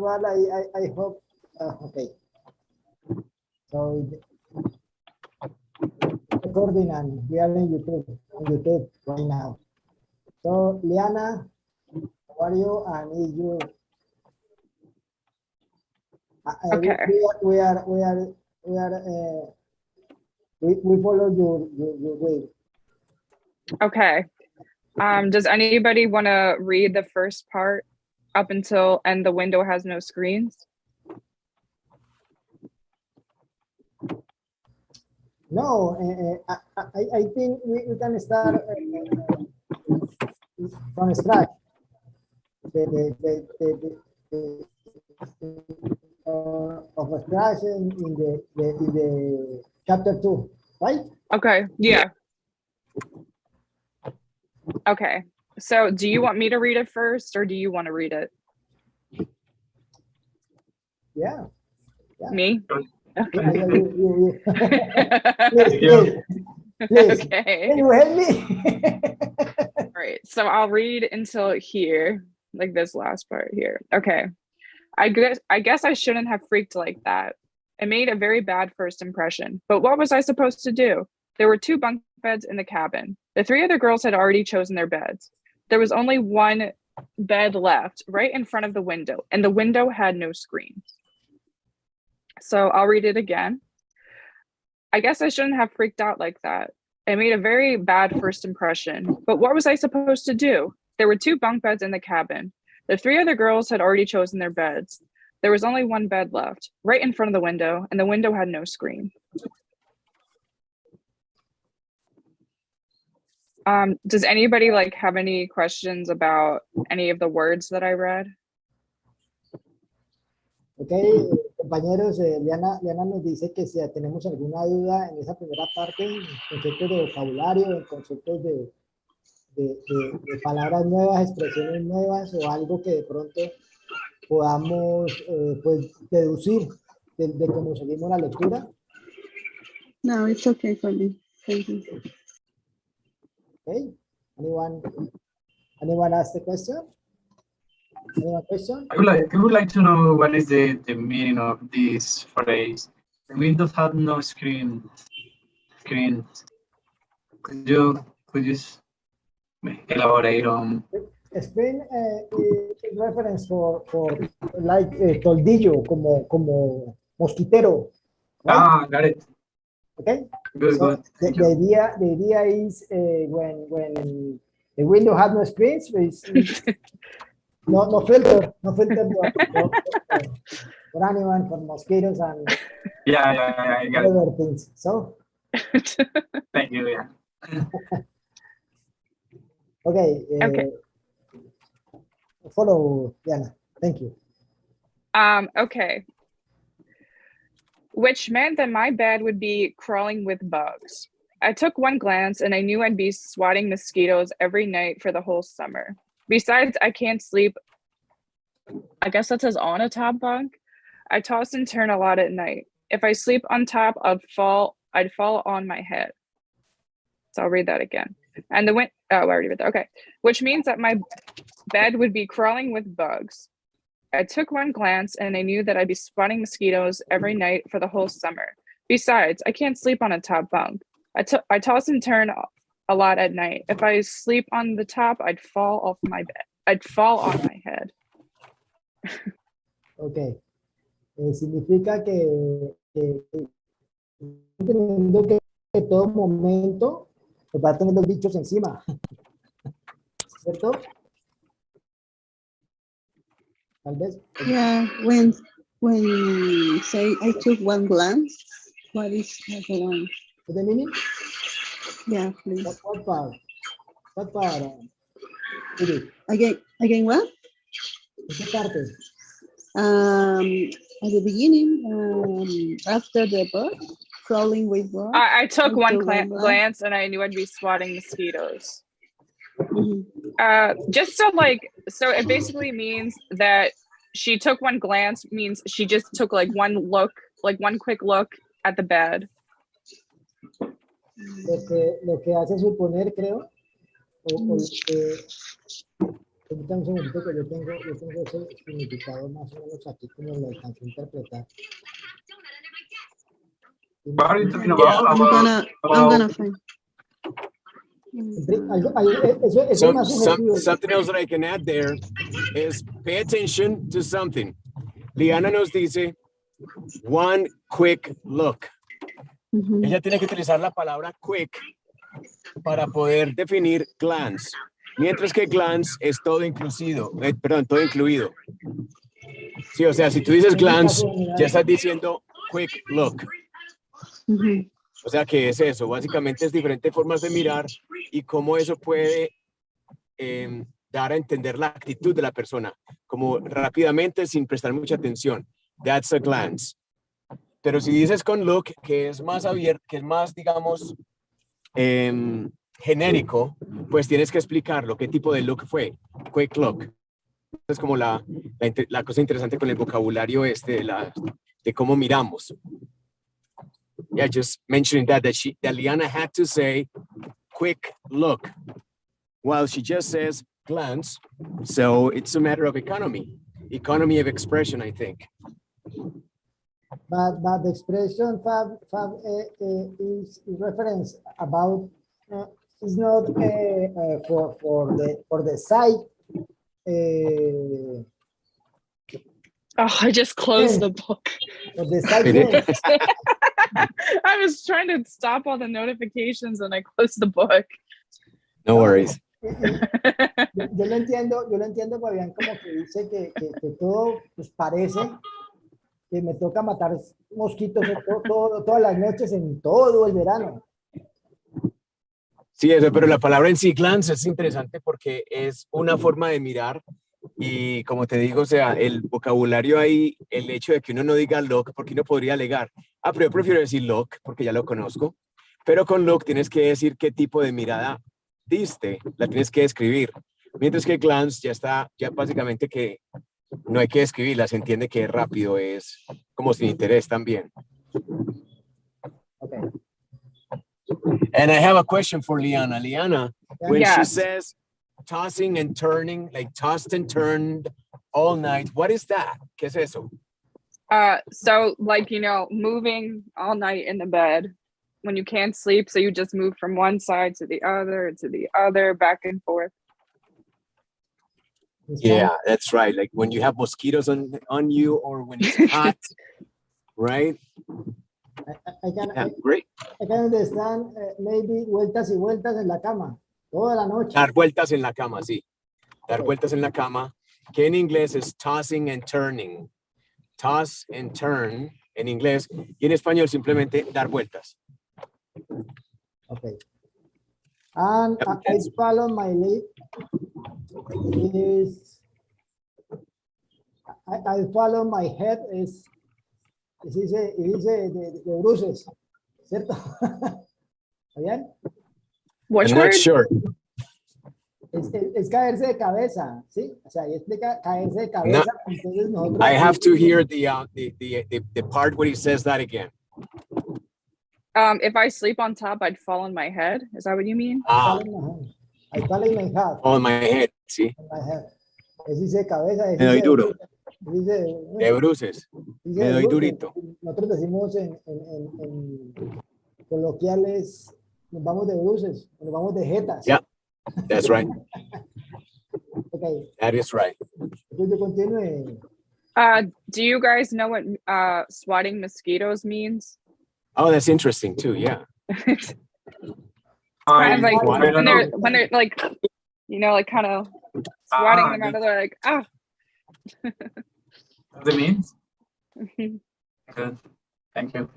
well, I hope, okay. So, recording and we are on YouTube right now. So, Liana, how are you? And is you? Okay. We follow your way. Okay. Does anybody want to read the first part up until and the window has no screens? No, I think we can start from scratch. Of scratch in the chapter 2, right? Okay, yeah. Okay, so do you want me to read it first or do you want to read it? Yeah. Me? Okay. Yeah, you. Please. Okay. Can you help me? All right, so I'll read until here, like this last part here. Okay. I guess I shouldn't have freaked like that. It made a very bad first impression, but what was I supposed to do? There were 2 bunk beds in the cabin. The 3 other girls had already chosen their beds. There was only one bed left right in front of the window, and the window had no screen. So I'll read it again. I guess I shouldn't have freaked out like that. It made a very bad first impression, but what was I supposed to do? There were 2 bunk beds in the cabin. The 3 other girls had already chosen their beds. There was only one bed left, right in front of the window, and the window had no screen. Does anybody have any questions about any of the words that I read? Okay, compañeros, Liana nos dice que si tenemos alguna duda en esa primera parte, en conceptos de vocabulario, en conceptos de palabras nuevas, expresiones nuevas o algo que de pronto podamos pues deducir de cómo seguimos la lectura. No, it's okay for me. Thank you. Okay. Anyone ask the question? Anyone question? I would like to know what is the meaning of this phrase. The windows have no screens. Could you elaborate on? Screen is reference for like toldillo, como mosquitero. Right? Ah, got it. Okay. Good, So good. the idea is when the window has no screens, it's no filter for anyone, for mosquitoes and Yeah, I got it. other things. So Thank you. Yeah. okay. Okay. Follow Diana. Thank you. Okay. Which meant that my bed would be crawling with bugs. I took one glance and I knew I'd be swatting mosquitoes every night for the whole summer. Besides, I can't sleep. I guess that says on a top bunk. I toss and turn a lot at night. If I sleep on top, I'd fall on my head. So I'll read that again. And I already read that. Okay. Which means that my bed would be crawling with bugs. I took one glance and I knew that I'd be swatting mosquitoes every night for the whole summer. Besides, I can't sleep on a top bunk. I toss and turn a lot at night. If I sleep on the top, I'd fall off my bed. I'd fall on my head. Okay. Significa que entendiendo que en todo momento nos va a tener los bichos encima. ¿Cierto? Tal vez. Yeah, when you say I took one glance, what is that glance? The meaning? Yeah, please. What part? What part? Again, what? ¿En qué parte? At the beginning, after the bug, crawling with bugs. I took one glance and I knew I'd be swatting mosquitoes. Mm-hmm. Just so it basically means that she took one glance means she just took one quick look at the bed. Lo que hace suponer, creo, Permítame un segundito que yo tengo ese significado más o menos aquí como lo alcancé a interpretar. What are you talking Yeah, about? I'm gonna find. Eso es más subjetivo. Something else that I can add there is pay attention to something. Liana nos dice, one quick look. Ella tiene que utilizar la palabra quick para poder definir glance. Mientras que glance es todo incluido, todo incluido. Sí, o sea, si tú dices glance, ya estás diciendo quick look. O sea, ¿qué es eso? Básicamente es diferentes formas de mirar y cómo eso puede dar a entender la actitud de la persona, como rápidamente sin prestar mucha atención. That's a glance. Pero si dices con look, que es más abierto, que es más, digamos, genérico, pues tienes que explicarlo, qué tipo de look fue. Quick look. Es como la cosa interesante con el vocabulario de cómo miramos. Yeah, just mentioning that Liana had to say quick look, while she just says glance. So it's a matter of economy of expression, I think. But the expression fab is reference about is not for the site. Oh, I just closed the book. For the site. I was trying to stop all the notifications and I closed the book. No worries. Yo lo entiendo, Fabián, como que dice que todo pues parece que me toca matar mosquitos todas las noches en todo el verano. Sí, eso, pero la palabra en sí, glance, es interesante porque es una forma de mirar y como te digo, o sea, el vocabulario ahí, el hecho de que uno no diga look, porque uno podría alegar, pero yo prefiero decir look porque ya lo conozco, pero con look tienes que decir qué tipo de mirada diste, la tienes que describir, mientras que glance ya está, ya básicamente que no hay que describirla, se entiende que es rápido, es como sin interés también. Okay. And I have a question for Liana. Liana, when Yes. she says tossing and turning, like tossed and turned all night, what is that? ¿Qué es eso? So like, you know, moving all night in the bed when you can't sleep. So you just move from one side to the other, back and forth. Yeah, that's right. Like when you have mosquitoes on you or when it's hot, right? Great. I can understand maybe vueltas y vueltas en la cama, toda la noche. Dar vueltas en la cama, sí. Dar vueltas en la cama, que en inglés es tossing and turning. Toss and turn en inglés y en español simplemente dar vueltas. Okay. And I follow my lead is I follow my head is dice de bruces, ¿cierto? ¿Bien? Which I'm word? not sure. Es caerse de cabeza, ¿sí? O sea, ahí explica caerse de cabeza. No, Entonces nosotros, I have to hear the part where he says that again. If I sleep on top, I'd fall on my head. Is that what you mean? I fall in my head. On my head, sí. In my head. Es dice cabeza. Es Me doy dice, duro. Dice, De bruces. dice Me doy bruces. durito. Nosotros decimos en coloquiales, nos vamos de bruces, nos vamos de jetas. Yeah, that's right. Okay. That is right. Entonces yo continúe. Do you guys know what swatting mosquitoes means? Oh, that's interesting too. Yeah. Kind of like I don't know. when they're like, you know, like kind of swatting them out of there, like, ah. What it means? Good. Thank you.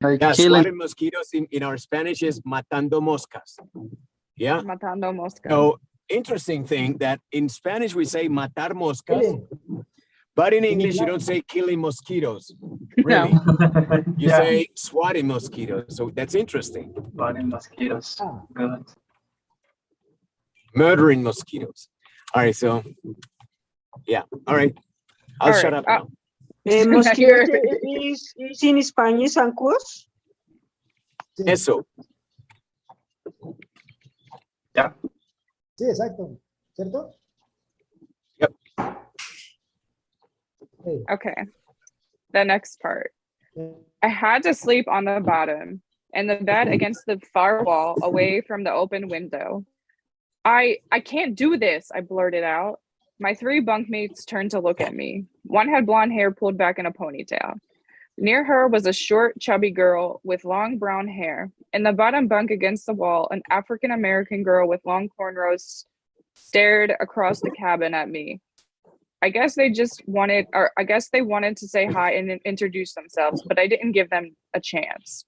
Like Yeah, killing. swatting mosquitoes in our Spanish is matando moscas. Yeah. Matando mosca. So interesting thing that in Spanish we say matar moscas, Killing. but in English you don't say killing mosquitoes. No. Really? You Yeah. say swatting mosquitoes. So that's interesting. Swatting mosquitoes. Ah. Good. Murdering mosquitoes. All right. So yeah. All right. I'll All shut right. up now. Mosquitoes is in Spanish zancudos. Sí, Eso. Yeah. sí, exacto. ¿Cierto? Hey. Okay. The next part. I had to sleep on the bottom and the bed against the far wall away from the open window. I can't do this, I blurted out. My three bunkmates turned to look at me. One had blonde hair pulled back in a ponytail. Near her was a short, chubby girl with long brown hair. In the bottom bunk against the wall, an African-American girl with long cornrows stared across the cabin at me. I guess they wanted to say hi and introduce themselves, but I didn't give them a chance.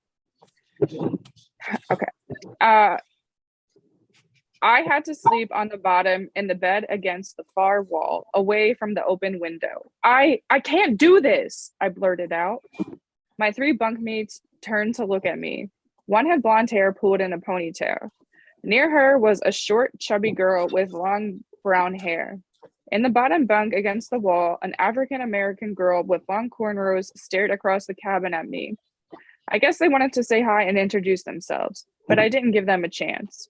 Okay. I had to sleep on the bottom in the bed against the far wall, away from the open window. I can't do this, I blurted out. My three bunkmates turned to look at me. One had blonde hair pulled in a ponytail. Near her was a short, chubby girl with long brown hair. In the bottom bunk against the wall, an African-American girl with long cornrows stared across the cabin at me. I guess they wanted to say hi and introduce themselves, but I didn't give them a chance.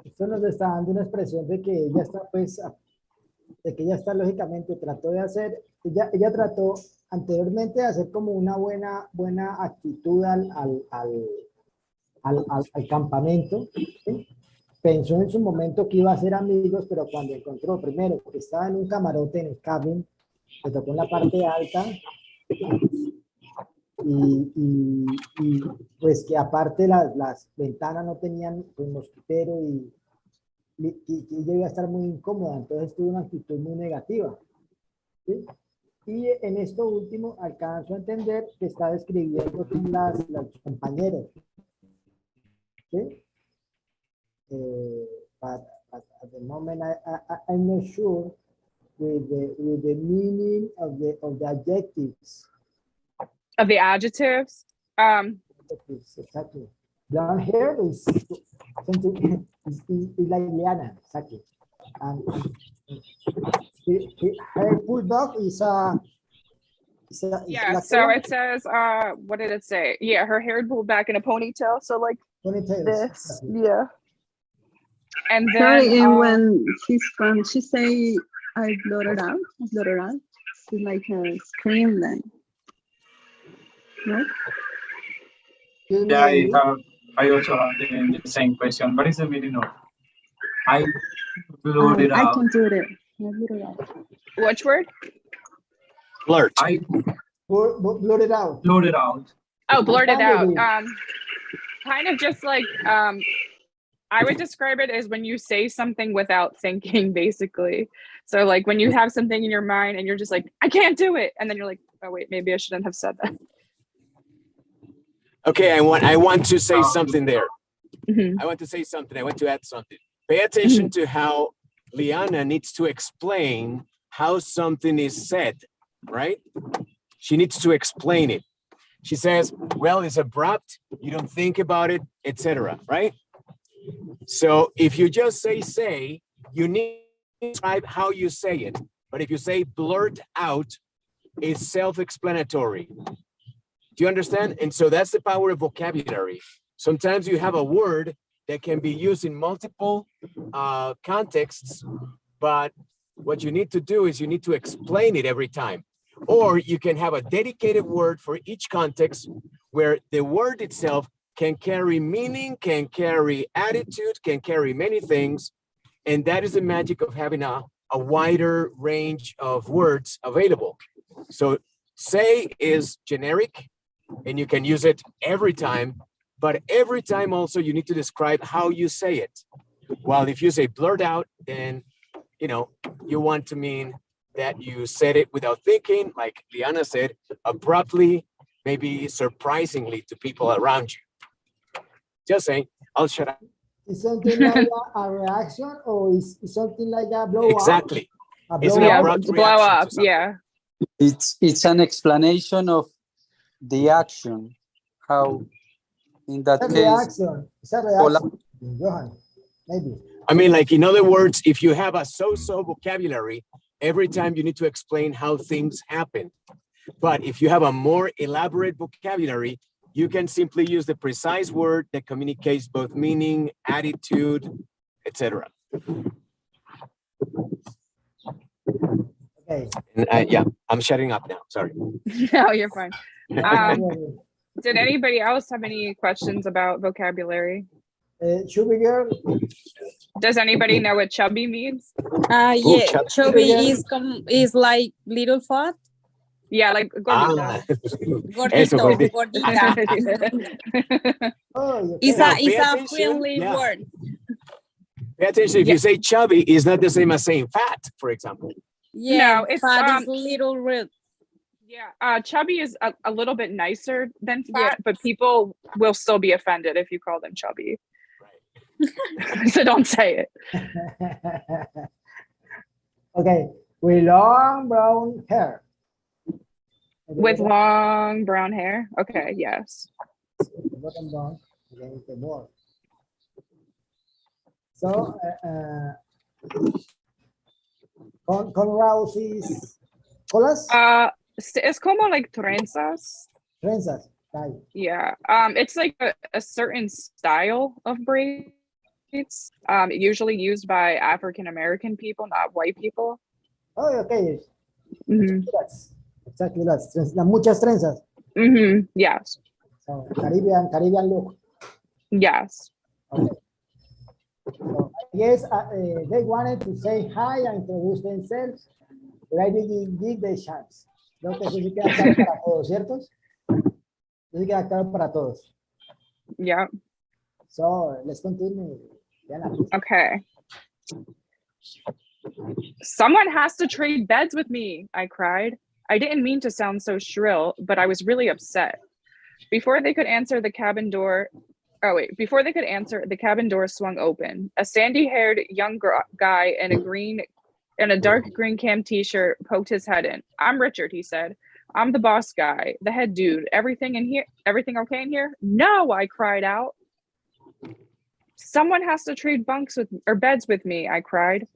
Esto nos está dando una expresión de que ella está, pues, de que ella está lógicamente trató de hacer, ella trató anteriormente de hacer como una buena actitud al campamento, ¿sí? Pensó en su momento que iba a ser amigos, pero cuando encontró primero que estaba en un camarote en el cabin, le tocó en la parte alta, y pues que aparte las ventanas no tenían pues, mosquitero y ella iba a estar muy incómoda, entonces tuvo una actitud muy negativa, ¿sí? Y en esto último alcanzo a entender que está describiendo los compañeros, ¿sí? But at the moment I'm not sure with the meaning of the adjectives. Of the adjectives? Exactly. Blonde hair is something is like Liana, exactly. And her bulldog is Yeah, like so it says, what did it say? Yeah, her hair pulled back in a ponytail, so like ponytails, this, exactly. yeah. And then, Sorry, and when she's from, she say, I blurted out. It's like a scream then. Right? Yeah, I also have the same question. What is the meaning of I blurted I out? can do it. I blurted out. which word? Blurt. I Blurted out. blurted out. Oh, blurted out. Blurted. Kind of just like, I would describe it as when you say something without thinking, basically. So like when you have something in your mind and you're just like, I can't do it. And then you're like, oh wait, maybe I shouldn't have said that. Okay, I want to say something there. Mm-hmm. I want to say something. I want to add something. Pay attention to how Liana needs to explain how something is said, right? She needs to explain it. She says, well, it's abrupt, you don't think about it, etc., right? So if you just say, you need to describe how you say it. But if you say blurt out, it's self-explanatory. Do you understand? And so that's the power of vocabulary. Sometimes you have a word that can be used in multiple contexts, but what you need to do is you need to explain it every time. Or you can have a dedicated word for each context where the word itself can carry meaning, can carry attitude, can carry many things. And that is the magic of having a wider range of words available. So say is generic, and you can use it every time, but every time also you need to describe how you say it. While if you say blurt out, then you want to mean that you said it without thinking, like Liana said, abruptly, maybe surprisingly to people around you. Just saying, I'll shut up. Is something like a reaction, or is something like a blow Exactly. up? It's an Yeah, abrupt blow reaction to up, something. yeah. It's an explanation of the action. How in that It's a case, reaction. It's a reaction. Johan, maybe. I mean, like, in other words, if you have a so-so vocabulary, every time you need to explain how things happen. But if you have a more elaborate vocabulary, you can simply use the precise word that communicates both meaning, attitude, etc. Okay. And, yeah, I'm shutting up now. Sorry. No, you're fine. Did anybody else have any questions about vocabulary? Chubby girl, Does anybody know what chubby means? Yeah, chubby. chubby is like little fat. Yeah, like gordita. Eso, Gordito, gordita. gordita. oh, okay. It's Now, a pay it's a attention. friendly Yeah. word. Pay attention. If you say chubby, it's not the same as saying fat, for example. Yeah, No, it's, fat is little red. Yeah, chubby is a little bit nicer than fat, but people will still be offended if you call them chubby. Right. So don't say it. Okay, with long brown hair. With long brown hair? Okay, yes. Bottom brown, against the board. So, con Rouse's colas? Es como like trenzas. Trenzas, right. Yeah, it's like a certain style of braids, usually used by African American people, not white people. Oh, okay. Mm-hmm. Exactly, that's muchas trenzas. Mm-hmm. Yes. So, Caribbean look. Yes. Okay. So, I guess they wanted to say hi and introduce themselves, but I didn't give the chance. Creo que eso sí queda claro para todos, ¿cierto? Eso sí queda claro para todos. Yeah. So, let's continue. Okay. Someone has to trade beds with me, I cried. I didn't mean to sound so shrill, but I was really upset. Before they could answer, the cabin door swung open. A sandy-haired young guy in a dark green cam t-shirt poked his head in. I'm Richard, he said. I'm the boss guy, the head dude. Everything okay in here? No, I cried out. Someone has to trade beds with me, I cried.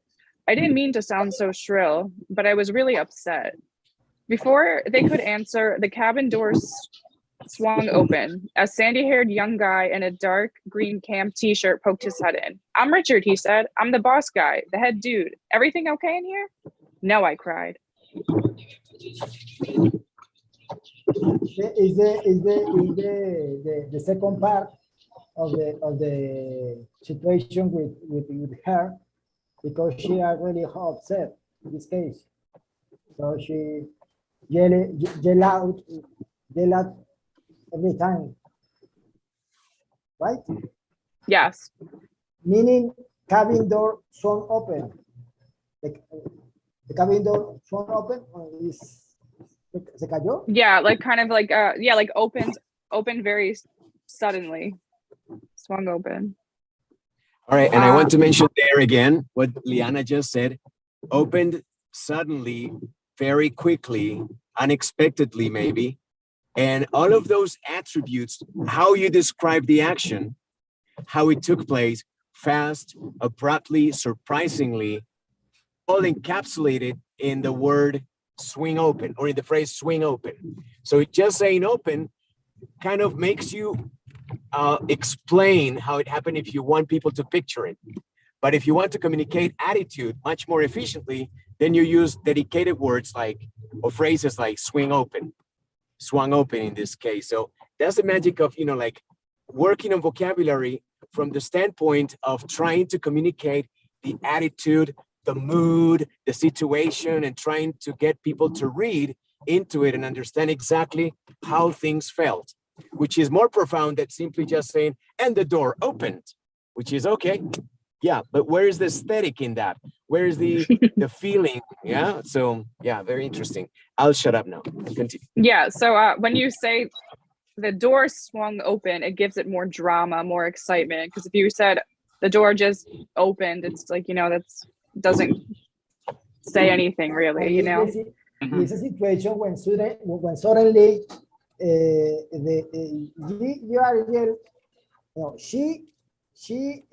I didn't mean to sound so shrill, but I was really upset. Before they could answer, the cabin doors swung open. A sandy-haired young guy in a dark green camp t-shirt poked his head in. I'm Richard, he said. I'm the boss guy, the head dude. Everything okay in here? No, I cried. Is the second part of the situation with her, because she is really upset in this case. So she yell out every time, right? Yes. Meaning cabin door swung open. The cabin door swung open, or se cayó? Yeah, like kind of like like opened very suddenly. Swung open. All right, and I want to mention there again what Liana just said. Opened suddenly, very quickly, unexpectedly maybe. And all of those attributes, how you describe the action, how it took place, fast, abruptly, surprisingly, all encapsulated in the word swing open, or in the phrase swing open. So just saying open kind of makes you explain how it happened if you want people to picture it. But if you want to communicate attitude much more efficiently, then you use dedicated words like, or phrases like swing open, swung open in this case. So that's the magic of, like working on vocabulary from the standpoint of trying to communicate the attitude, the mood, the situation, and trying to get people to read into it and understand exactly how things felt, which is more profound than simply just saying, and the door opened, which is okay. Yeah, but where is the aesthetic in that? Where is the feeling? Yeah, so yeah, very interesting. I'll shut up now. Continue. Yeah, so when you say the door swung open, it gives it more drama, more excitement. Because if you said the door just opened, it's like, that's doesn't say anything really, It's a situation when suddenly she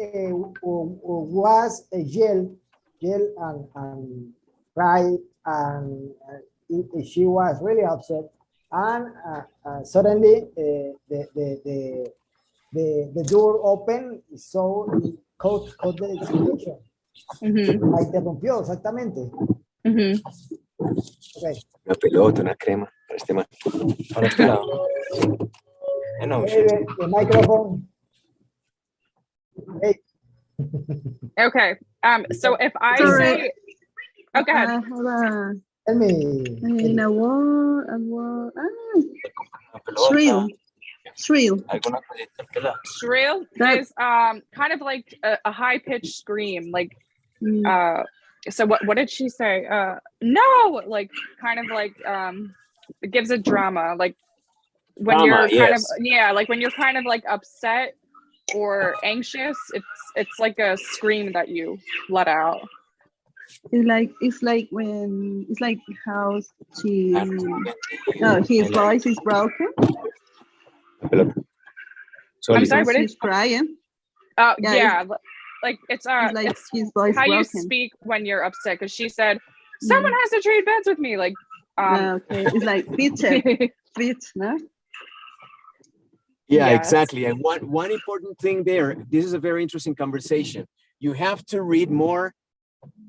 was yell and cried, and she was really upset, and suddenly the door opened, so caught the situation. Mm-hmm. La interrumpió, exactamente. Mm-hmm. Okay. Una pelota, una crema para este man. Para este lado. No, The microphone. Hey. Okay. So if I Sorry. say, oh, go ahead. Hold on. Tell me. In a word, shrill. Shrill. Shrill That- is kind of like a high pitched scream. Like, so what did she say? No, like kind of like it gives a drama. Like when Drama, you're kind yes. of like when you're kind of like upset or anxious, it's like a scream that you let out. It's like how she his voice is broken. I'm sorry, what did She's crying. yeah, Yeah, like it's like it's his voice how you broken. speak when you're upset, because she said someone has to trade beds with me, like Okay, it's like bitch, no? Yeah, Yes. exactly. And one important thing there, this is a very interesting conversation. You have to read more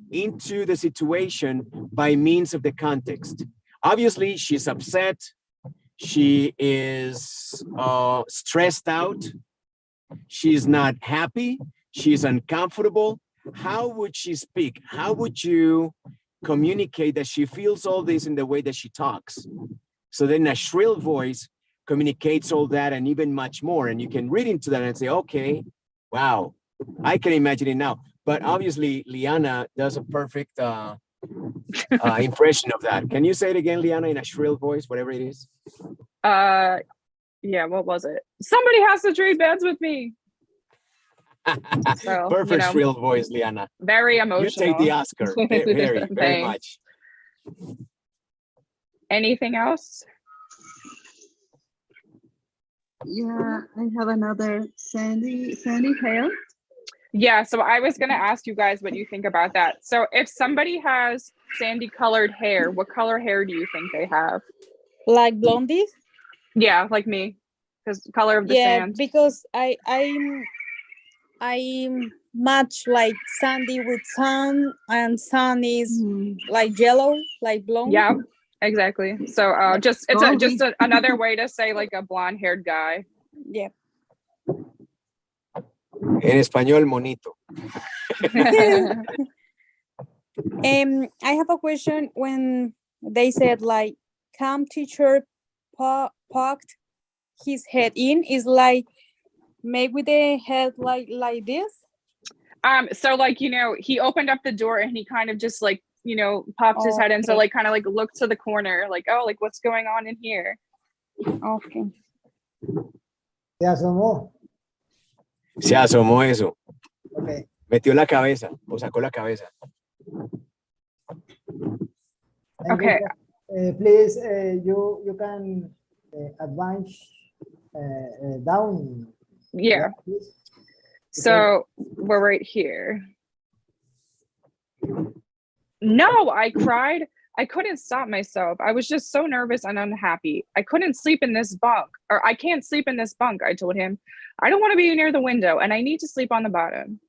into the situation by means of the context. Obviously, she's upset. She is stressed out. She's not happy. She's uncomfortable. How would she speak? How would you communicate that she feels all this in the way that she talks? So then a shrill voice communicates all that and even much more. And you can read into that and say, okay, wow, I can imagine it now. But obviously, Liana does a perfect impression of that. Can you say it again, Liana, in a shrill voice, whatever it is? Yeah, what was it? Somebody has to trade beds with me. So, Perfect shrill voice, Liana. Very You emotional. take the Oscar. Very Thanks. much. Anything else? Yeah, I have another sandy hair. Yeah, so I was gonna ask you guys what you think about that. So if somebody has sandy colored hair, what color hair do you think they have? Like blondies? Yeah, like me, because color of the Yeah, sand. because I'm much like sandy with sun, and sun is like yellow, like blonde. Yeah, exactly. So just another way to say like a blonde haired guy. Yeah. En español, monito. I have a question. When they said like, "Come teacher poked his head in," is like made with the head like this. So like, you know, he opened up the door and he kind of just like, you know, popped his head in. So like kind of like looked to the corner, like, oh, like what's going on in here? Okay. Se asomó. Se asomó eso. Okay. Metió la cabeza o sacó la cabeza. Okay. Please, you can advance down. Yeah. Please. So we're right here. No, I cried. I couldn't stop myself. I was just so nervous and unhappy. I couldn't sleep in this bunk, or I can't sleep in this bunk, I told him. I don't want to be near the window and I need to sleep on the bottom.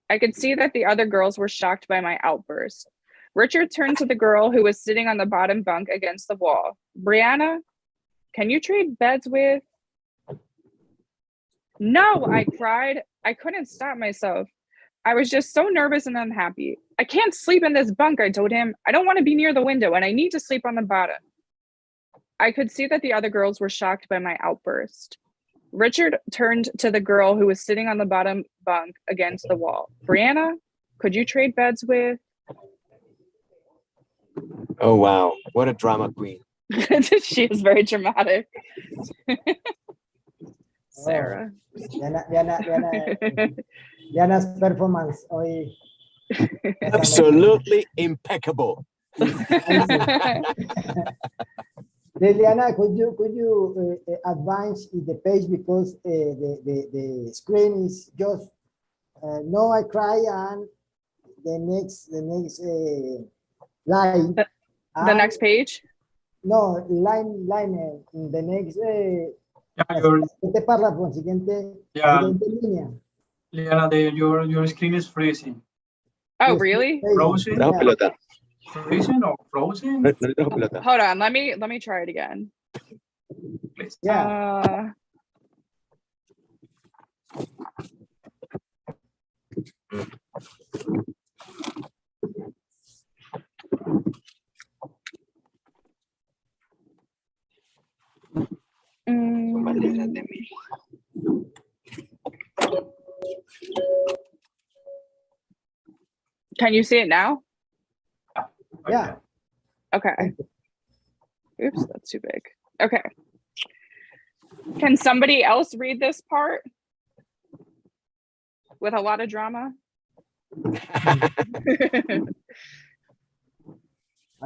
I could see that the other girls were shocked by my outburst. Richard turned to the girl who was sitting on the bottom bunk against the wall. Brianna, can you trade beds with? No, I cried. I couldn't stop myself. I was just so nervous and unhappy. I can't sleep in this bunk, I told him. I don't want to be near the window and I need to sleep on the bottom. I could see that the other girls were shocked by my outburst. Richard turned to the girl who was sitting on the bottom bunk against the wall. Brianna, could you trade beds with? Oh, wow. What a drama queen. She is very dramatic. Sarah. Diana's performance hoy. Absolutely impeccable. Liliana, could you advance in the page, because the screen is just no, I cry, and the next line. The next page? No, line the next siguiente párrafo, siguiente línea. Liana, your screen is freezing. Oh, really? Frozen? Bravo, pelota. Frozen or frozen? No le trajo pelota. Hold on, let me try it again. Please. Yeah. Can you see it now? Yeah. Okay. Oops, that's too big. Okay. Can somebody else read this part with a lot of drama? I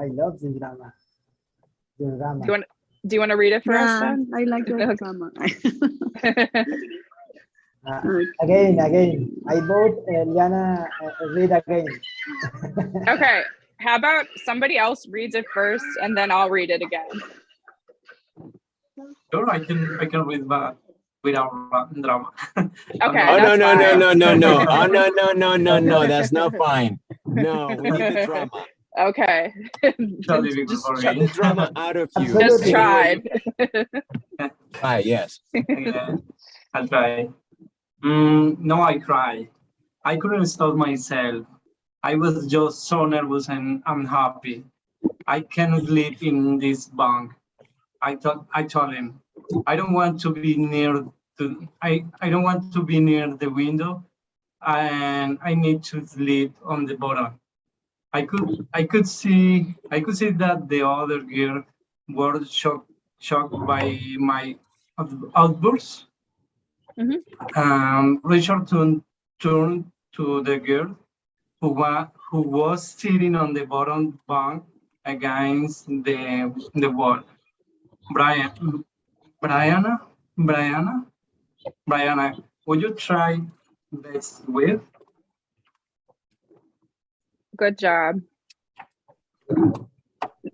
love the drama. The drama. Do you want to read it for us Yeah, then? I like the Okay. drama. Again. I vote Liana read again. Okay. How about somebody else reads it first and then I'll read it again? Sure, I can read that without drama. Okay. Oh, no, that's no, no, fine. no, no, no. Oh, no. That's not fine. No, we need the drama. Okay. So difficult Just for Shut me. the drama out of you. Absolutely. Just tried. Try, yes. Yeah, I'll try. No, I cried. I couldn't stop myself. I was just so nervous and unhappy. I cannot live in this bunk. I told him, I don't want to be near I don't want to be near the window, and I need to sleep on the bottom. I could see that the other girl were shocked by my outburst. Richard turned to the girl who was sitting on the bottom bunk against the wall. Brianna, would you try this with? Good job.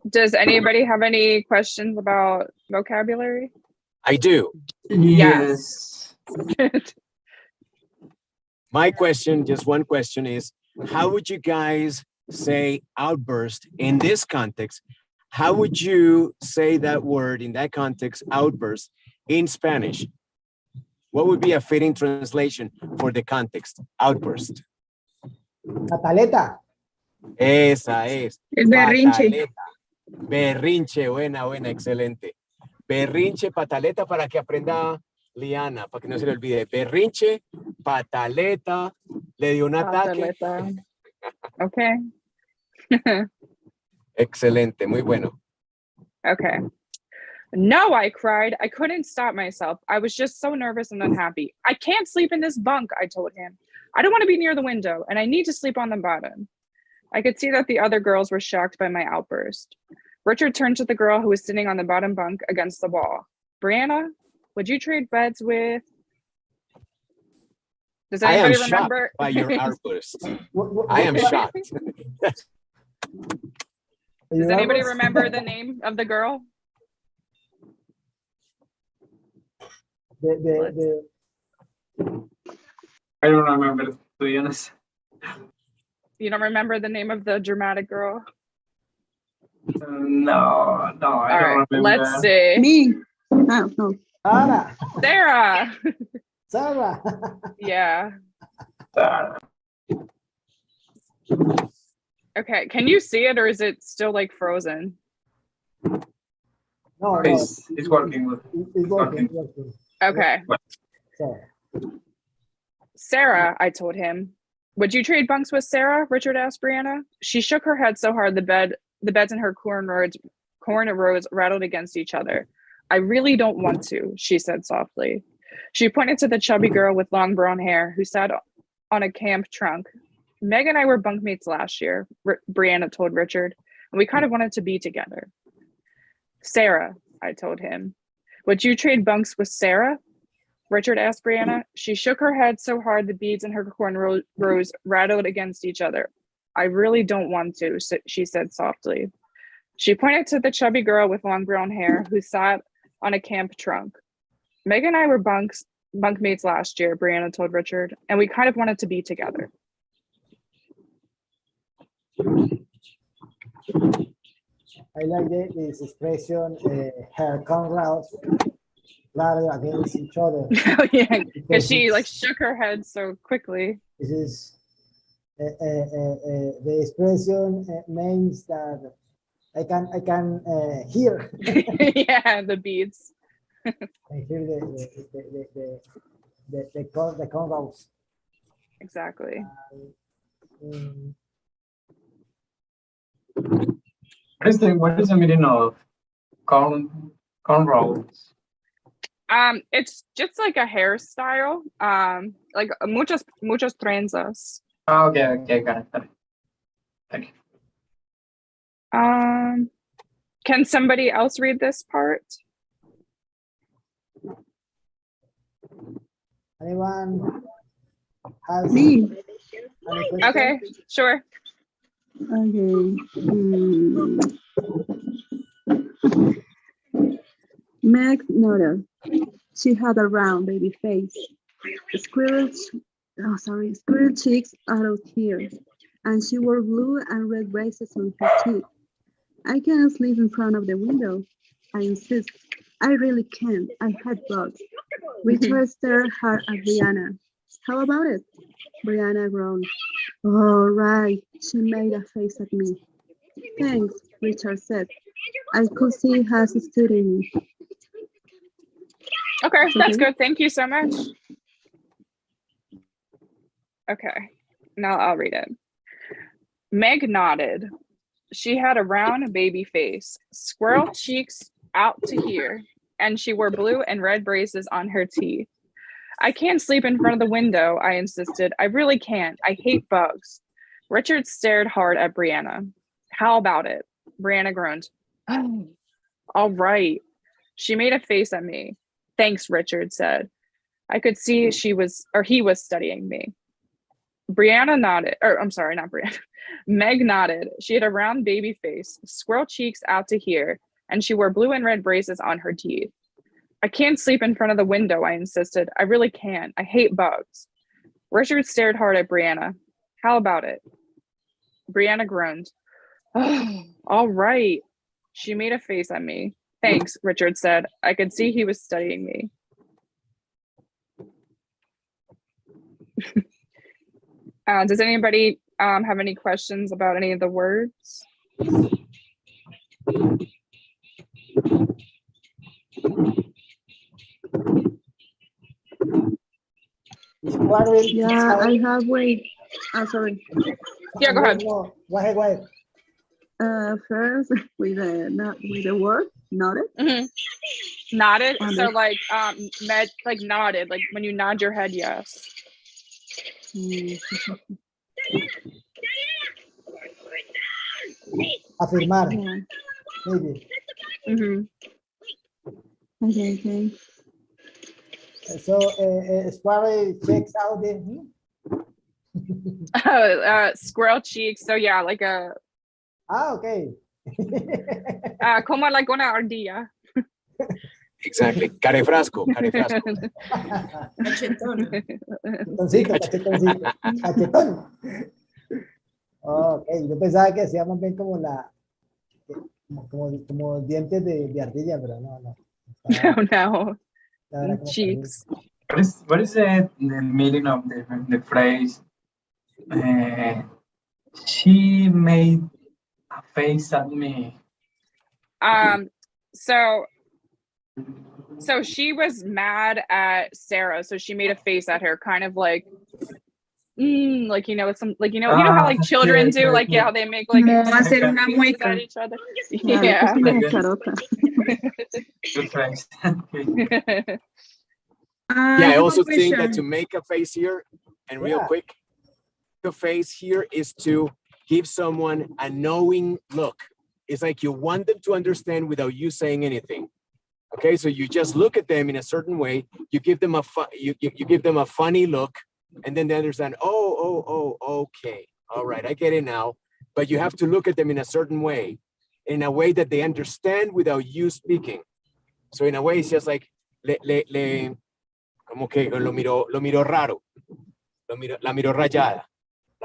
Does anybody have any questions about vocabulary? I do. Yes. My question, just one question is, how would you guys say outburst in this context? How would you say that word in that context, outburst, in Spanish? What would be a fitting translation for the context? Outburst. Pataleta. Esa es. El berrinche. Pataleta. Berrinche, buena, excelente. Berrinche, pataleta, para que aprenda Liana, para que no se le olvide. Berrinche, pataleta, le dio un ataque. Pataleta. Okay. Excelente, muy bueno. Okay. No, I cried. I couldn't stop myself. I was just so nervous and unhappy. I can't sleep in this bunk, I told him. I don't want to be near the window, and I need to sleep on the bottom. I could see that the other girls were shocked by my outburst. Richard turned to the girl who was sitting on the bottom bunk against the wall. Brianna, would you trade beds with... Does anybody remember? By your outburst. What- I am shocked. Does anybody remember the name of the girl? I don't remember, to be honest. You don't remember the name of the dramatic girl? No, I All don't right, remember. let's see. Me? Oh, no. Sarah. Sarah. Yeah. Okay, can you see it or is it still like frozen? No, It's working. It's working. Okay. So, Sarah, I told him. Would you trade bunks with Sarah? Richard asked Brianna. She shook her head so hard the beds in her corridors rattled against each other. I really don't want to, she said softly. She pointed to the chubby girl with long brown hair who sat on a camp trunk. Meg and I were bunkmates last year, Brianna told Richard, and we kind of wanted to be together. Sarah, I told him. Would you trade bunks with Sarah? Richard asked Brianna. She shook her head so hard the beads in her cornrows rattled against each other. I really don't want to, she said softly. She pointed to the chubby girl with long brown hair who sat on a camp trunk. Meg and I were bunkmates last year, Brianna told Richard, and we kind of wanted to be together. I like this expression, her cornrows rather against each other. Oh yeah, because she like it's- shook her head so quickly. This is the expression means that I can hear. Yeah, the beads. I hear the cornrows. Exactly. What is the meaning of cornrows? It's just like a hairstyle. Like muchas trenzas. Ah, okay, got it. Thank you. Can somebody else read this part? Anyone has Me. any question? Okay, sure. Okay. Meg nodded. She had a round baby face. Squirrel cheeks out here, and she wore blue and red braces on her teeth. I cannot sleep in front of the window. I insist. I really can't. I had bugs. Richard stared hard at Brianna. How about it? Brianna groaned. All right. She made a face at me. Thanks, Richard said. I could see her studying me. Okay, that's Okay. good. Thank you so much. Okay, now I'll read it. Meg nodded. She had a round baby face, squirrel cheeks out to here, and she wore blue and red braces on her teeth. I can't sleep in front of the window, I insisted. I really can't. I hate bugs. Richard stared hard at Brianna. How about it? Brianna groaned. Oh, all right. She made a face at me. Thanks, Richard said. I could see he was studying me. Brianna nodded, or I'm sorry, not Brianna. Meg nodded. She had a round baby face, squirrel cheeks out to here, and she wore blue and red braces on her teeth. I can't sleep in front of the window, I insisted. I really can't. I hate bugs. Richard stared hard at Brianna. How about it? Brianna groaned. Oh, all right. She made a face at me. Thanks, Richard said. I could see he was studying me. Does anybody have any questions about any of the words? Yeah, I have wait. Sorry. Yeah, go ahead. No, go ahead. First with the word nodded. Nodded. On So it. like nodded, like when you nod your head, yes. Afirmar, Yeah. maybe. Okay. So, squirrel checks out the. Squirrel cheeks. So yeah, like a Okay. como like una ardilla. Exactly. Carefrasco. Cachetoncito. Cachetón. Ok, yo pensaba que se llaman bien como como dientes de ardilla, pero no. No. Ahora como Cheeks. What is the meaning of the phrase? She made a face at me. So she was mad at Sarah, so she made a face at her, kind of like, like you know how like children do, like how they make like hacer una faces mueca. at each other. Yeah. Good phrase. Yeah, I have a also think that question. to make a face here, and real Yeah. quick, the face here is to give someone a knowing look. It's like you want them to understand without you saying anything. Okay, so you just look at them in a certain way. You give them you give them a funny look, and then they understand. Oh, okay, all right, I get it now. But you have to look at them in a certain way, in a way that they understand without you speaking. So in a way, it's just like como que lo miro raro, la miro rayada,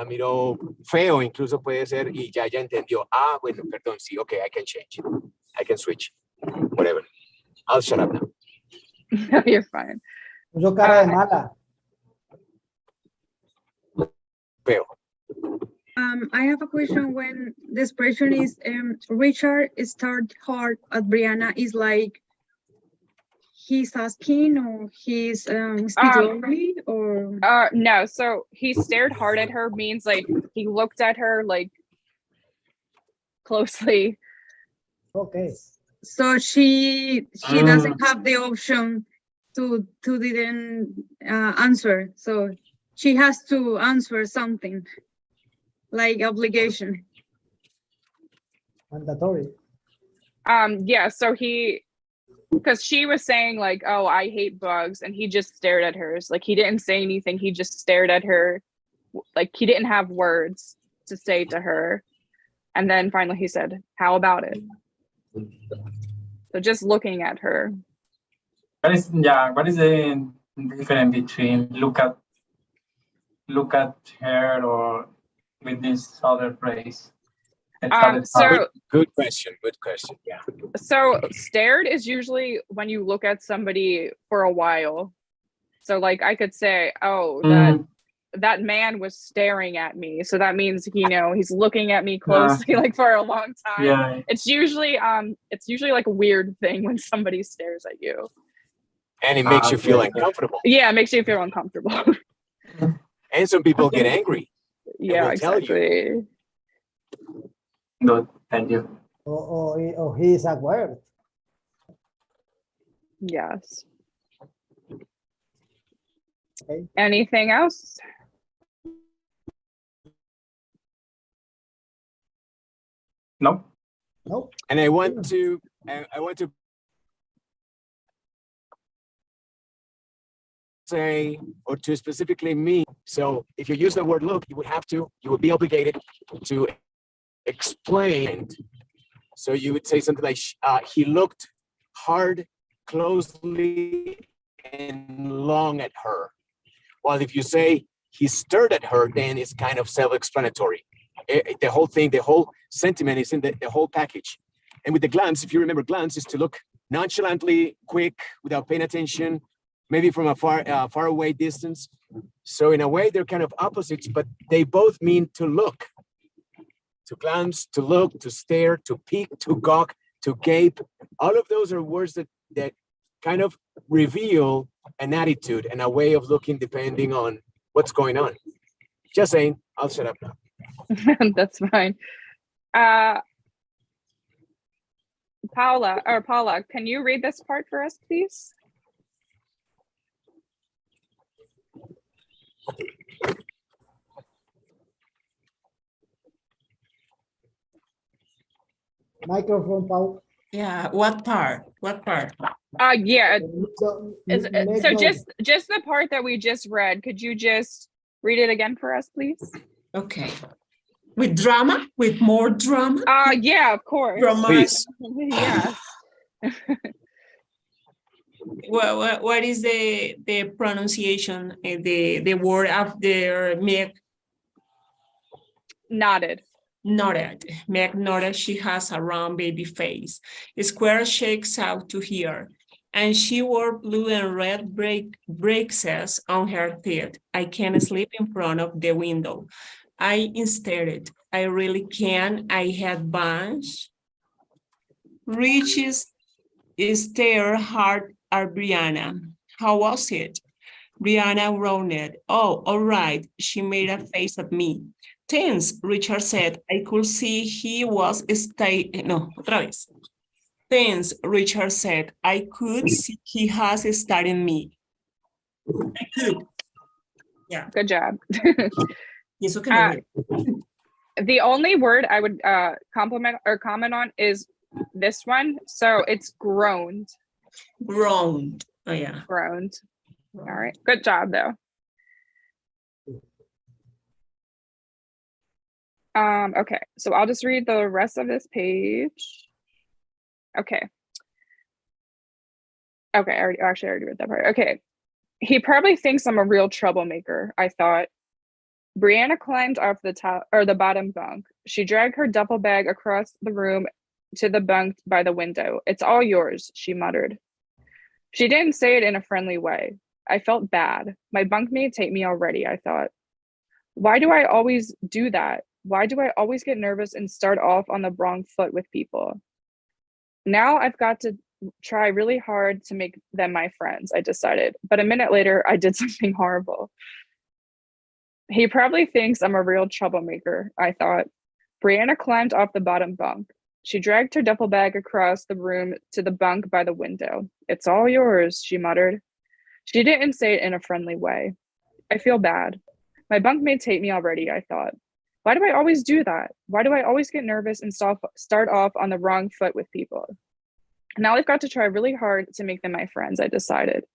la miró feo, incluso puede ser, y ya entendió, ah, bueno, perdón, sí, okay, I can change it. I can switch. Whatever. I'll shut up now. No, you're fine. Puso cara de mala. Feo. I have a question. When the expression is Richard start hard at Brianna, is like he's asking or he's speaking or no, so he stared hard at her means like he looked at her like closely. Okay. so she doesn't have the option to didn't answer, so she has to answer something like obligation. Mandatory. Yeah, so because she was saying like, oh, I hate bugs, and he just stared at hers. Like he didn't say anything, he just stared at her. Like he didn't have words to say to her. And then finally he said, how about it? So just looking at her. What is the difference between look at her or with this other phrase? So good question. Yeah. So stared is usually when you look at somebody for a while. So like I could say, oh, that man was staring at me. So that means, he's looking at me closely, like for a long time. Yeah. It's usually like a weird thing when somebody stares at you. And it makes you feel uncomfortable. Yeah, it makes you feel uncomfortable. And some people get angry. Yeah, exactly. Good, thank you. Or he is aware. Yes. Okay. Anything else? No. Nope. And I want to say, or to specifically me. So if you use the word look, you would be obligated to explain. So you would say something like, he looked hard, closely, and long at her. While if you say he stared at her, then it's kind of self-explanatory. The whole thing, the whole sentiment is in the whole package. And with the glance, if you remember, glance is to look nonchalantly, quick, without paying attention, maybe from a far away distance. So in a way, they're kind of opposites, but they both mean to look. To glance, to look, to stare, to peek, to gawk, to gape. All of those are words that kind of reveal an attitude and a way of looking depending on what's going on. Just saying, I'll shut up now. That's fine. Paula, can you read this part for us, please? Microphone, Paul. Yeah, what part? Yeah. So just the part that we just read. Could you just read it again for us, please? Okay. With drama? With more drama? Yeah, of course. Please. Yeah. What is the pronunciation, the word after Meg? Nodded. Meg nodded. She has a round baby face. Square shakes out to hear. And she wore blue and red braces on her teeth. I can't sleep in front of the window. I stared. I really can. I had bunch. Riches stared hard at Brianna. How was it? Brianna groaned. Oh, all right. She made a face at me. Thanks, Richard said. I could see he was Thanks, Richard said. I could see he has studied me. I could. Yeah. Good job. Yes, okay. The only word I would compliment or comment on is this one. So it's groaned. Groaned. Oh, yeah. Groaned. All right. Good job, though. Okay, so I'll just read the rest of this page. Okay, I already read that part. Okay, he probably thinks I'm a real troublemaker, I thought. Brianna climbed off the top or the bottom bunk. She dragged her duffel bag across the room to the bunk by the window. It's all yours, she muttered. She didn't say it in a friendly way. I felt bad. My bunkmates hate me already, I thought. Why do I always do that? Why do I always get nervous and start off on the wrong foot with people? Now I've got to try really hard to make them my friends, I decided. But a minute later, I did something horrible. He probably thinks I'm a real troublemaker, I thought. Brianna climbed off the bottom bunk. She dragged her duffel bag across the room to the bunk by the window. It's all yours, she muttered. She didn't say it in a friendly way. I feel bad. My bunkmates hate me already, I thought. Why do I always do that? Why do I always get nervous and start off on the wrong foot with people? Now I've got to try really hard to make them my friends, I decided.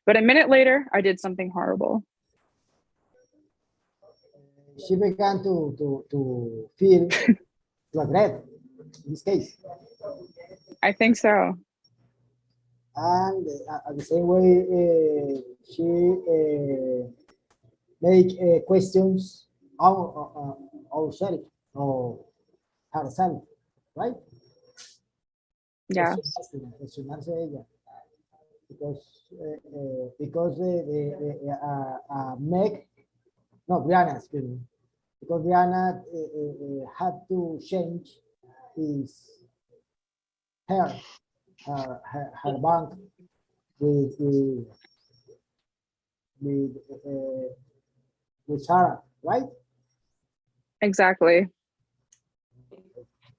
But a minute later, I did something horrible. She began to feel regret in this case. I think so. And the same way, she make questions ourselves or herself, right? Yeah. Cuestionarse ella. Because Meg, no, Brianna, excuse me. Because Brianna had to change her bank with Sarah, right? Exactly.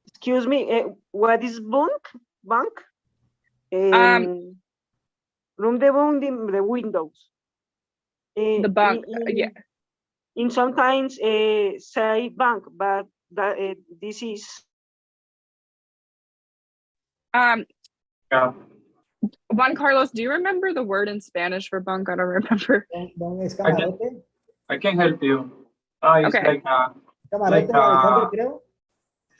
Excuse me, what is bunk? Bunk? Room the windows. The bunk, yeah. In sometimes say bunk, but that this is. Yeah. Juan Carlos, do you remember the word in Spanish for bunk? I don't remember. I can help you. It's Okay.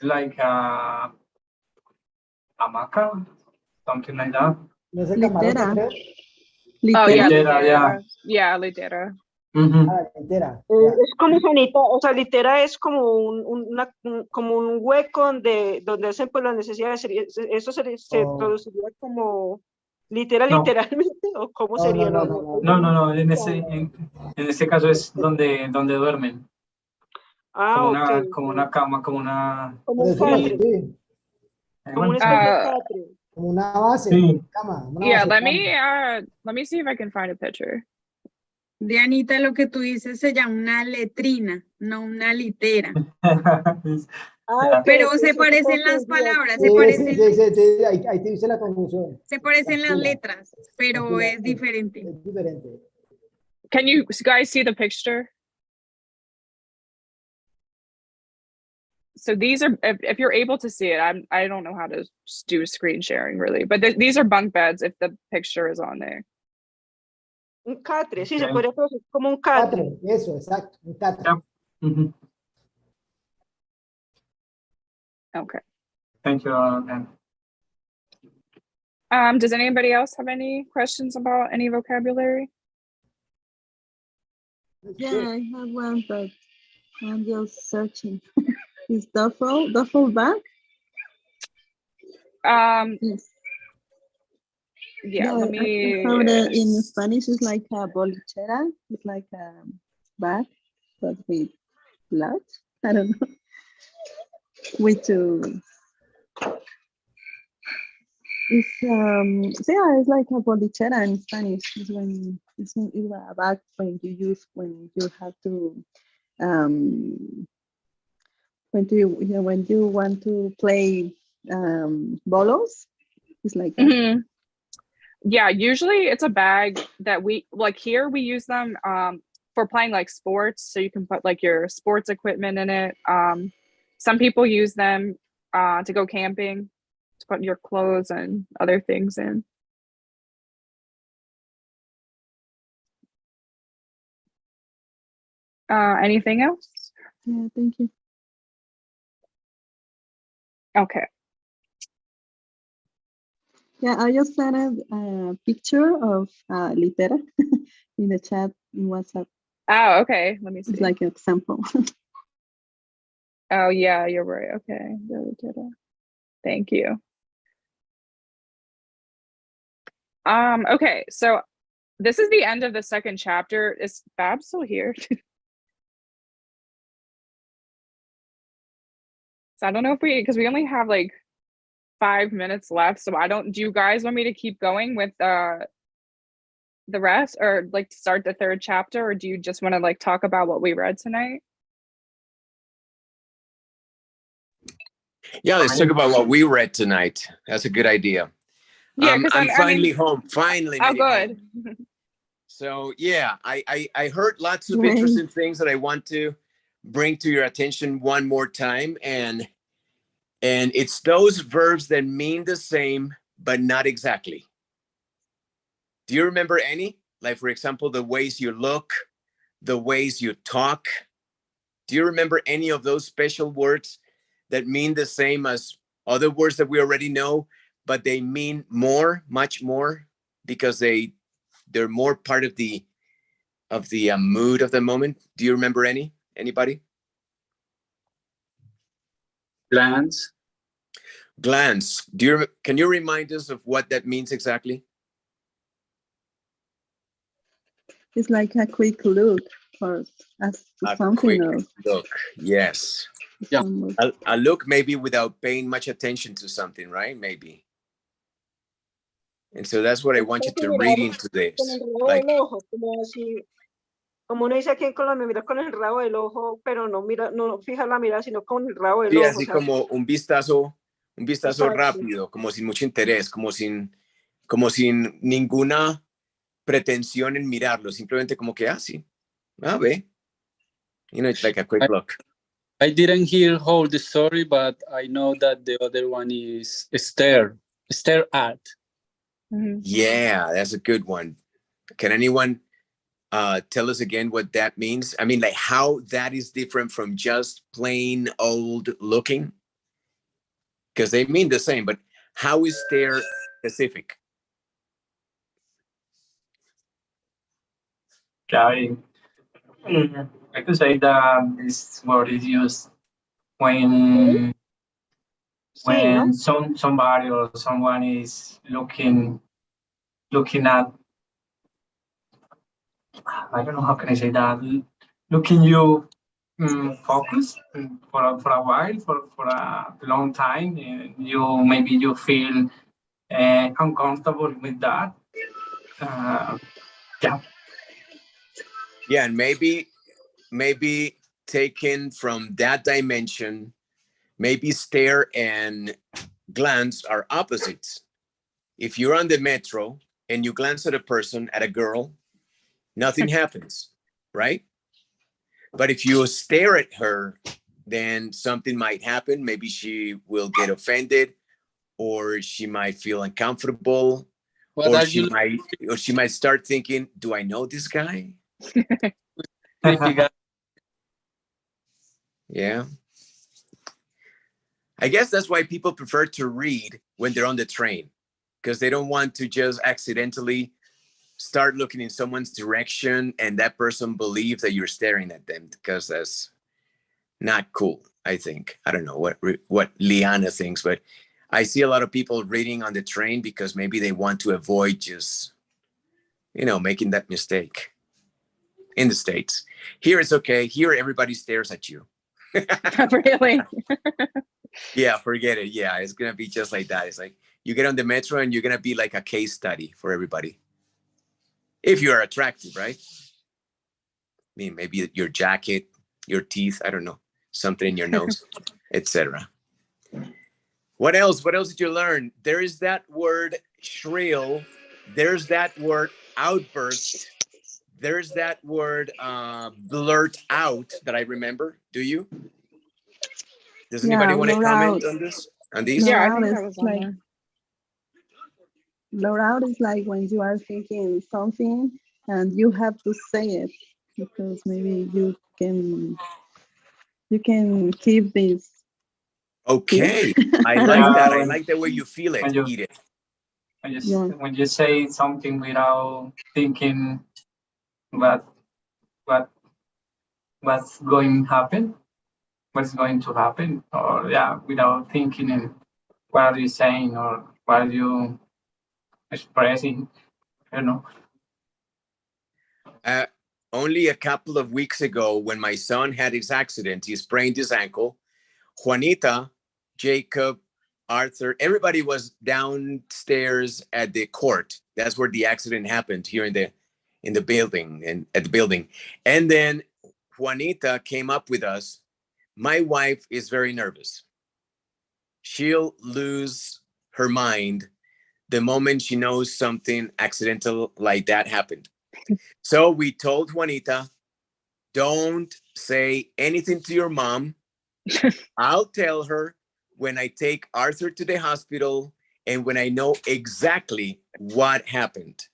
like a hamaca, something like that. Litera. Oh yeah, Litera, yeah. Yeah, litera. Es como sanita, o sea, litera es como como un hueco donde hacen pues las necesidades. Eso se traduciría como literalmente, o cómo sería. No, en ese caso es donde duermen. Como una cama, como una. Como un catre. Como una especie de catre. Como una base, sí. Cama. Yeah, let me see if I can find a picture. Dianita, lo que tú dices se llama una letrina, no una litera. Pero se parecen las palabras, se parecen. Sí, ahí te dice la confusión. Se parecen las letras, pero es diferente. Es diferente. Can you guys see the picture? So these are, if you're able to see it, I don't know how to do screen sharing really, but these are bunk beds if the picture is on there. Un catre, sí, se podría producir como un catre. Eso, exacto, un catre. Okay. Thank you. Does anybody else have any questions about any vocabulary? Yeah, I have one, but I'm just searching. Is duffel bag? Yes. Yeah, let me. I found it in Spanish. It's like a bolichera. It's like a bag, but with blood. I don't know. With two. It's like a bolichera in Spanish. It's when it's a bag when you use when you have to when you want to play bolos. It's like that. Yeah, usually it's a bag that we like here. We use them for playing like sports, so you can put like your sports equipment in it. Some people use them to go camping, to put your clothes and other things in. Anything else? Yeah, thank you. Okay. Yeah, I just sent a picture of litera in the chat in WhatsApp. Oh, okay. Let me see. It's like an example. Oh, yeah, you're right. Okay. Thank you. Okay, so this is the end of the second chapter. Is Fab still here? So I don't know if because we only have like 5 minutes left. So do you guys want me to keep going with the rest, or like to start the third chapter, or do you just want to like talk about what we read tonight? Yeah, let's talk about what we read tonight. That's a good idea. Yeah, because I'm finally home. Finally. Oh, good. Home. So yeah, I heard lots of interesting things that I want to bring to your attention one more time, and it's those verbs that mean the same but not exactly. Do you remember any? Like, for example, the ways you look, the ways you talk. Do you remember any of those special words that mean the same as other words that we already know, but they mean more, much more, because they're more part of the mood of the moment? Do you remember anybody? Glance. Glance. Can you remind us of what that means exactly? It's like a quick look or something else. Look, yes. Yeah. A look maybe without paying much attention to something, right? Maybe. And so that's what I want you to read into this. Like, como uno dice aquí en Colombia, mira con el rabo del ojo, pero no mira, no fija la mirada, sino con el rabo del ojo. Sí, así como un vistazo rápido, como sin mucho interés, como sin ninguna pretensión en mirarlo, simplemente como que, sí, ve. You know, it's like a quick look. I didn't hear whole the story, but I know that the other one is stare at. Mm-hmm. Yeah, that's a good one. Can anyone tell us again what that means? I mean, like how that is different from just plain old looking? Because they mean the same, but how is stare specific? I could say that this word is used when somebody or someone is looking at, I don't know how can I say that, looking you focus for a while, for a long time, and you feel uncomfortable with that. Yeah, and maybe taken from that dimension, maybe stare and glance are opposites. If you're on the metro and you glance at a person, at a girl, nothing happens, right? But if you stare at her, then something might happen. Maybe she will get offended, or she might feel uncomfortable, or she might start thinking, do I know this guy? Yeah. I guess that's why people prefer to read when they're on the train, because they don't want to just accidentally start looking in someone's direction and that person believes that you're staring at them, because that's not cool, I think. I don't know what Liana thinks, but I see a lot of people reading on the train because maybe they want to avoid just, making that mistake. In the States. Here it's okay. Here everybody stares at you. Really? Yeah, forget it. Yeah, it's going to be just like that. It's like you get on the metro and you're going to be like a case study for everybody. If you are attractive, right? I mean, maybe your jacket, your teeth, I don't know, something in your nose, etc. What else? What else did you learn? There is that word shrill. There's that word outburst. There's that word blurt out that I remember. Do you? Does anybody want to comment on this? On these? Yeah, I think that was like, blurt out is like when you are thinking something and you have to say it because maybe you can keep this. Okay, I like that. I like the way you feel it. Eat it. When you say something without thinking what what's going to happen, or yeah, without thinking and what are you saying or what are you expressing, you know. Only a couple of weeks ago, when my son had his accident, he sprained his ankle. Juanita, Jacob, Arthur, everybody was downstairs at the court. That's where the accident happened, here in the building, and at the building. And then Juanita came up with us. My wife is very nervous. She'll lose her mind the moment she knows something accidental like that happened. So we told Juanita, don't say anything to your mom. I'll tell her when I take Arthur to the hospital and when I know exactly what happened.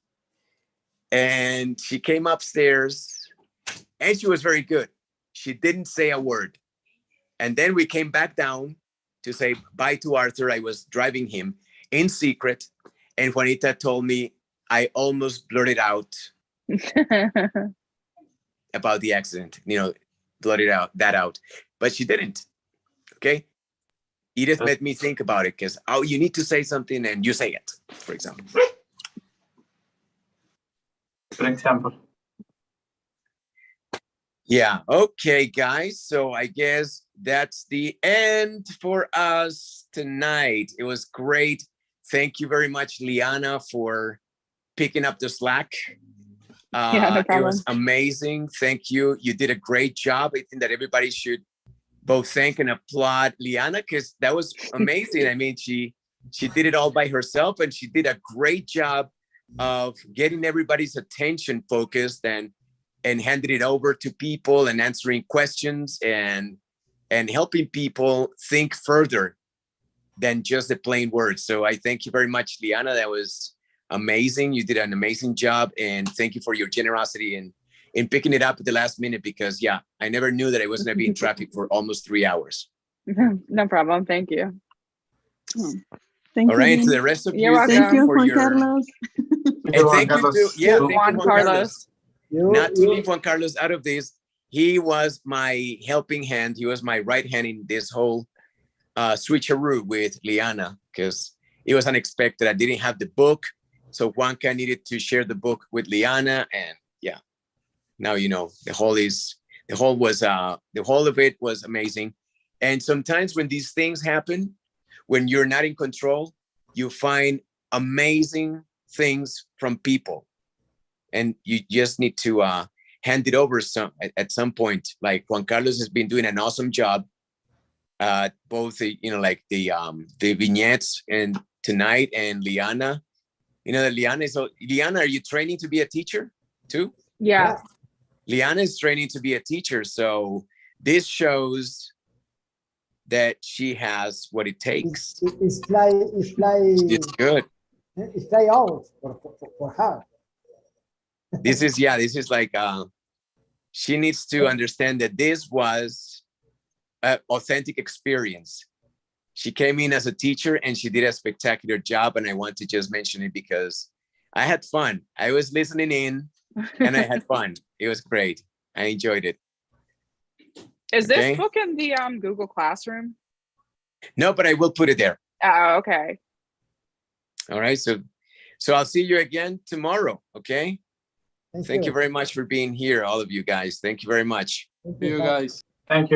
And she came upstairs and she was very good. She didn't say a word. And then we came back down to say bye to Arthur. I was driving him in secret. And Juanita told me I almost blurted out about the accident, blurted that out, but she didn't. Okay. Edith made me think about it because, you need to say something and you say it, for example. Yeah. Okay, guys. So I guess that's the end for us tonight. It was great. Thank you very much, Liana, for picking up the slack. Yeah, no problem. It was amazing. Thank you. You did a great job. I think that everybody should both thank and applaud Liana because that was amazing. I mean, she did it all by herself and she did a great job of getting everybody's attention focused and handing it over to people and answering questions and helping people think further than just the plain words. So I thank you very much, Liana. That was amazing. You did an amazing job, and thank you for your generosity in picking it up at the last minute because, yeah, I never knew that I was going to be in traffic for almost 3 hours. No problem. Thank you. Thank All right, you. to the rest of You're you, welcome. thank you for Juan your... Carlos. And thank you to, yeah, thank Juan you, Carlos. Not to leave Juan Carlos out of this. He was my helping hand. He was my right hand in this whole switcheroo with Liana because it was unexpected. I didn't have the book. So Juanca needed to share the book with Liana, and yeah, now the whole of it was amazing. And sometimes when these things happen, when you're not in control, you find amazing things from people, and you just need to hand it over at some point. Like Juan Carlos has been doing an awesome job. Both like the vignettes and tonight, and Liana. Liana, are you training to be a teacher too? Yeah. Liana is training to be a teacher. So this shows that she has what it takes. It's good. It's fly out for her. This is like, she needs to understand that this was an authentic experience. She came in as a teacher and she did a spectacular job. And I want to just mention it because I had fun. I was listening in and I had fun. It was great. I enjoyed it. Is this book in the Google Classroom? No, but I will put it there. Oh, okay. All right. So I'll see you again tomorrow. Okay. Thank you very much for being here, all of you guys. Thank you very much. Thank you, guys. Thank you.